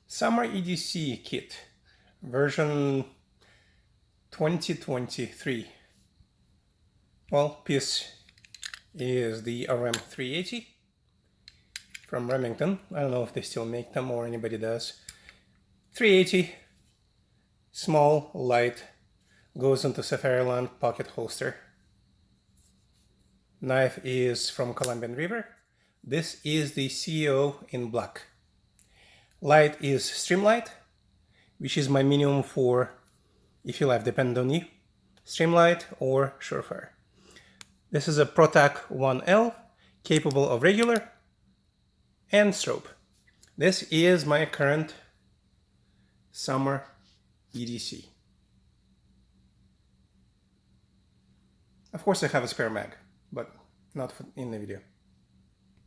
Summer EDC Kit, version 2023. Well, piece is the RM 380 from Remington. I don't know if they still make them or anybody does. 380, small, light, goes into Safariland pocket holster. Knife is from Colombian River. This is the CEO in black. Light is StreamLight, which is my minimum for if your life depends on you. StreamLight or Surefire. This is a Pro Tac 1L, capable of regular and strobe. This is my current Summer EDC. Of course I have a spare mag, but not in the video.